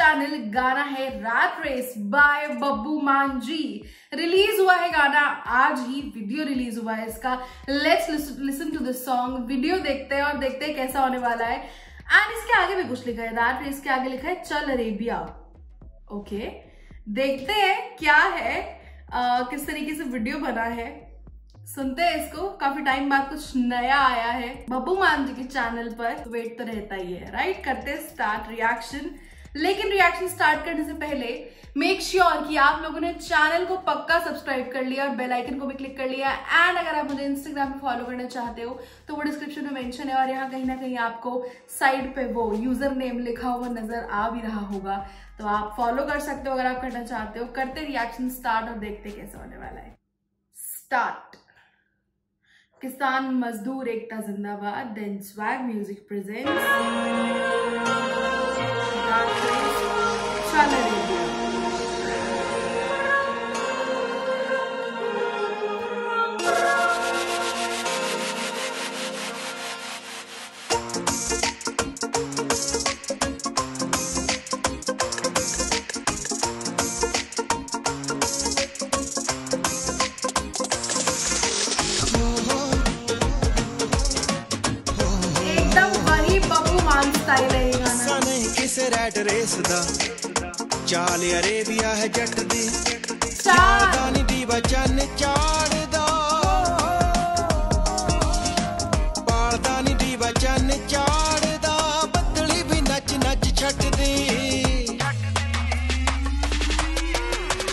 Channel. गाना है rat race bye Babbu मान जी। रिलीज हुआ है गाना आज ही, वीडियो रिलीज हुआ है इसका। Let's listen to this song. Video देखते हैं और देखते हैं कैसा होने वाला है। एंड इसके आगे भी कुछ लिखा है, रैट रेस के आगे लिखा है चल अरेबिया। ओके, देखते हैं क्या है, किस तरीके से वीडियो बना है, सुनते हैं इसको। काफी टाइम बाद कुछ नया आया है बब्बू मान जी के चैनल पर, तो वेट तो रहता ही है, राइट। करते हैं स्टार्ट रिएक्शन। लेकिन रिएक्शन स्टार्ट करने से पहले मेक श्योर कि आप लोगों ने चैनल को पक्का सब्सक्राइब कर लिया और बेल आइकन को भी क्लिक कर लिया। एंड अगर आप मुझे इंस्टाग्राम पे फॉलो करना चाहते हो तो वो डिस्क्रिप्शन में मेंशन है, और यहाँ कहीं ना कहीं आपको साइड पे वो यूजर नेम लिखा हुआ नजर आ भी रहा होगा, तो आप फॉलो कर सकते हो अगर आप करना चाहते हो। करते रिएक्शन स्टार्ट और देखते कैसे होने वाला है। स्टार्ट। किसान मजदूर एकता जिंदाबाद। देन स्वैग म्यूजिक प्रेजेंट्स चल अरेबिया। रैट रेस दा चाल अरेबिया है जट दी, चादा नी दीवा चन चाड़दा, पालदा नी दीवा चन चाड़दा, बदली भी नच नच छटदी।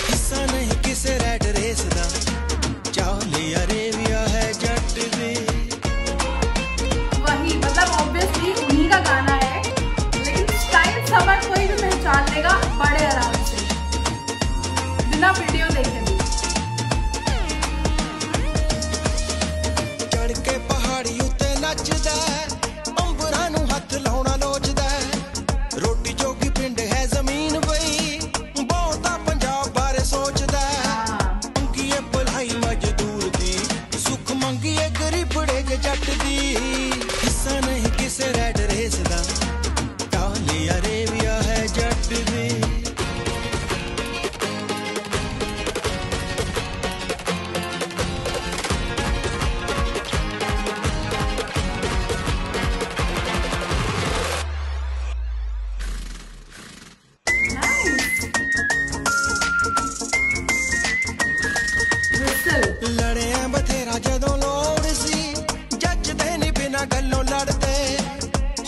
हिस्सा नहीं किसे रैट रेस दा, चाल अरेबिया है जट दी। वही मतलब ऑब्वियसली उन्हीं का गाना है, समझ कोई भी पहचान लेगा बड़े आराम से बिना वीडियो देखे भी। चढ़ के पहाड़ी उत्ते नचदा, अंबरां नूं हथ लाउणा लोचदा, रोटी जोगी पिंड है जमीन बई, बहुता पंजाब बारे सोचदा। मंगीए भलाई मजदूर दी, सुख मंगीए गरीबड़े जे जट दी। हिस्सा नहीं किसे रैट रेस दा, अरेबिया है जट दी। लड़े बथेरा जदों लोड़ सी, जचदे नी बिना गल्लों लड़दे,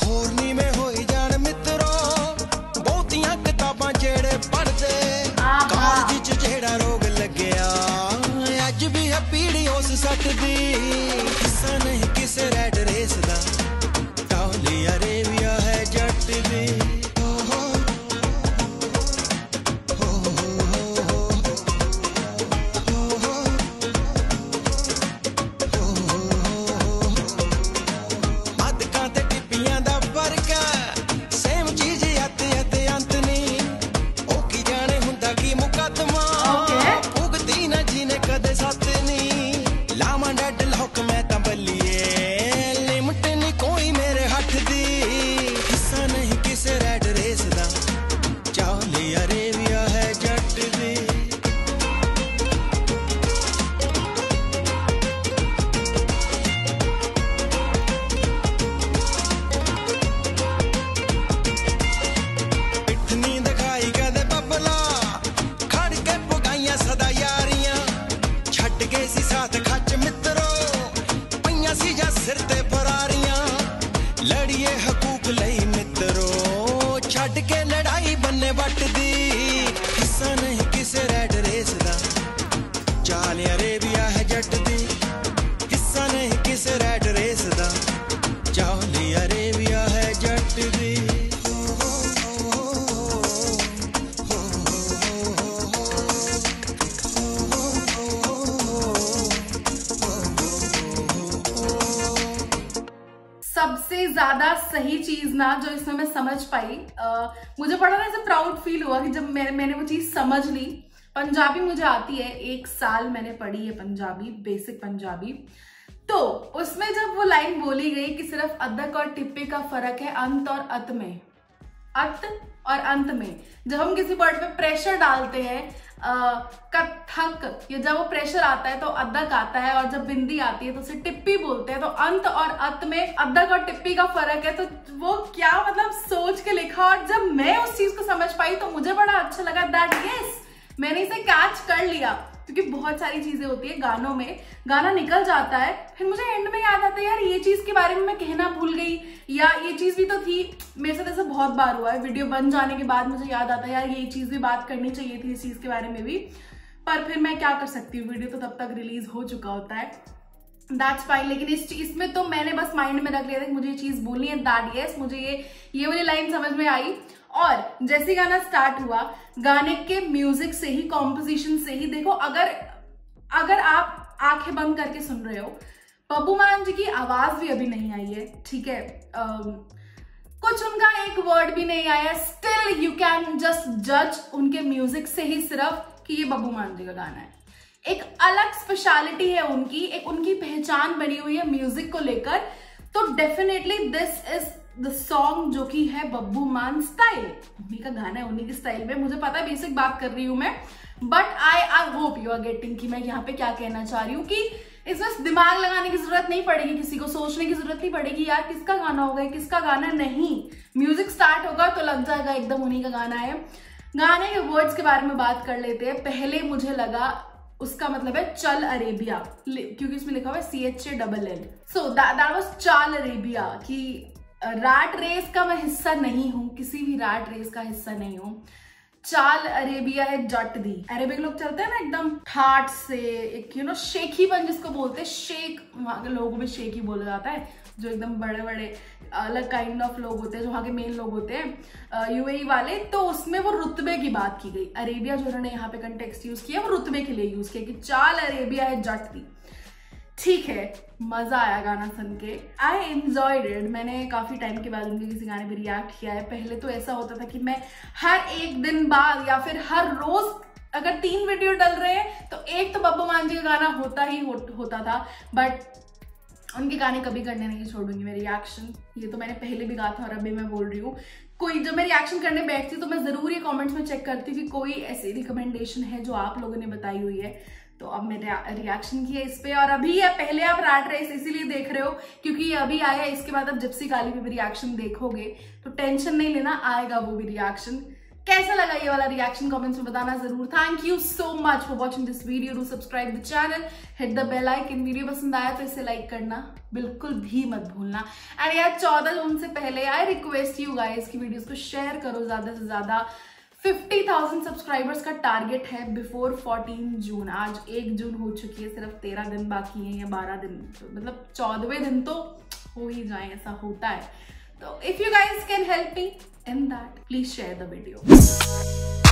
होरनी में होई जान मित्रो, बहुतियां किताबां जेड़े पढ़दे, कालज च जेड़ा रोग लग्या अज भी है पीड़ी उस सट दी। हिस्सा नहीं किसे रैट रेस दा, चाली अरेबिया है जट दी। लड़िए हकूक लई मित्रो, छड़ के लड़ाई बन्ने वट दी। हिस्सा नहीं किसे रैट रेस दा, चाल अरेबिया है जट दी। हिस्सा नहीं किसे रैट रेस दा, चाल अरेबिया है जट दी। सबसे ज्यादा सही चीज ना जो इसमें मैं समझ पाई, मुझे बड़ा ना ऐसे प्राउड फील हुआ कि जब मैंने वो चीज समझ ली। पंजाबी मुझे आती है, 1 साल मैंने पढ़ी है पंजाबी, बेसिक पंजाबी। तो उसमें जब वो लाइन बोली गई कि सिर्फ अदक और टिप्पे का फर्क है अंत और अत में, अत और अंत में जब हम किसी वर्ड पे प्रेशर डालते हैं, कथक, या जब वो प्रेशर आता है तो अदक आता है, और जब बिंदी आती है तो उसे टिप्पी बोलते हैं। तो अंत और अत में अदक और टिप्पी का फर्क है। तो वो क्या मतलब सोच के लिखा, और जब मैं उस चीज को समझ पाई तो मुझे बड़ा अच्छा लगा दैट यस मैंने इसे कैच कर लिया। क्योंकि बहुत सारी चीजें होती है गानों में, गाना निकल जाता है, फिर मुझे एंड में याद आता है यार ये चीज के बारे में मैं कहना भूल गई, या ये चीज भी तो थी। मेरे साथ ऐसा बहुत बार हुआ है, वीडियो बन जाने के बाद मुझे याद आता है यार ये चीज भी बात करनी चाहिए थी, इस चीज के बारे में भी, पर फिर मैं क्या कर सकती हूँ, वीडियो तो तब तक रिलीज हो चुका होता है, दैट्स फाइन। लेकिन इस चीज में तो मैंने बस माइंड में रख लिया था कि मुझे ये चीज बोलनी है, दैट यस मुझे ये वाली लाइन समझ में आई। और जैसे गाना स्टार्ट हुआ, गाने के म्यूजिक से ही, कॉम्पोजिशन से ही, देखो अगर आप आंखें बंद करके सुन रहे हो, बब्बू मान जी की आवाज भी अभी नहीं आई है, ठीक है, कुछ उनका एक वर्ड भी नहीं आया, स्टिल यू कैन जस्ट जज उनके म्यूजिक से ही सिर्फ कि ये बब्बू मान जी का गाना है। एक अलग स्पेशलिटी है उनकी, एक उनकी पहचान बनी हुई है म्यूजिक को लेकर। तो definitely this is the song जो कि है बब्बू मान स्टाइल, उन्हीं का गाना है, उन्हीं की स्टाइल में। मुझे पता है बेसिक बात कर रही हूं मैं, but I hope you are getting कि मैं यहाँ पे क्या कहना चाह रही हूँ, कि इसमें दिमाग लगाने की जरूरत नहीं पड़ेगी, किसी को सोचने की जरूरत नहीं पड़ेगी यार किसका गाना होगा किसका गाना नहीं। म्यूजिक स्टार्ट होगा तो लग जाएगा एकदम उन्हीं का गाना है। गाने के वर्ड्स के बारे में बात कर लेते हैं। पहले मुझे लगा उसका मतलब है चल अरेबिया, क्योंकि इसमें लिखा हुआ है CHALL, सो दैट वाज चाल अरेबिया, कि रैट रेस का मैं हिस्सा नहीं हूं, किसी भी रैट रेस का हिस्सा नहीं हूं। चाल अरेबिया है जट दी, अरेबिक लोग चलते हैं ना एकदम ठाट से, एक शेखीपन जिसको बोलते हैं, शेख, वहां के लोगों में शेख ही बोला जाता है, जो एकदम बड़े बड़े अलग काइंड ऑफ लोग होते हैं, जो वहाँ के मेन लोग होते हैं UAE वाले। तो उसमें वो रुतबे की बात की गई। अरेबिया जो उन्होंने यहाँ पे कंटेक्स्ट यूज किया वो रुतबे के लिए यूज किया, कि चाल अरेबिया है जट दी। ठीक है, मजा आया गाना सुन के, आई एंजॉयड इट। मैंने काफी टाइम के बाद उनके किसी गाने पे रिएक्ट किया है। पहले तो ऐसा होता था कि मैं हर एक दिन बाद या फिर हर रोज अगर 3 वीडियो डल रहे हैं तो एक तो बब्बू मान जी का गाना होता ही होता था, बट उनके गाने कभी करने नहीं छोड़ूंगी मैं रिएक्शन। ये तो मैंने पहले भी कहा था और अभी मैं बोल रही हूँ, कोई जब मैं रिएक्शन करने बैठती हूँ तो मैं जरूर ये कमेंट्स में चेक करती हूँ कि कोई ऐसी रिकमेंडेशन है जो आप लोगों ने बताई हुई है, तो अब मैंने रिएक्शन किया इस पे। और अभी या पहले आप रैट रेस इसीलिए देख रहे हो क्योंकि ये अभी आया, इसके बाद अब जिप्सी काली पे भी रिएक्शन देखोगे तो टेंशन नहीं लेना, आएगा वो भी रिएक्शन। कैसा लगा ये वाला रिएक्शन कमेंट्स में बताना जरूर। Thank you so much for watching this video. Do subscribe the channel, hit the bell icon. Video पसंद आया तो इसे लाइक करना बिल्कुल भी मत भूलना। एंड यार 14 जून से पहले आई रिक्वेस्ट यू गाइस की वीडियोस को शेयर करो ज्यादा से ज्यादा। 50,000 सब्सक्राइबर्स का टारगेट है बिफोर 14 जून। आज 1 जून हो चुकी है, सिर्फ 13 दिन बाकी है या 12 दिन, तो मतलब 14वें दिन तो हो ही जाए, ऐसा होता है। So if you guys can help me in that, please share the video.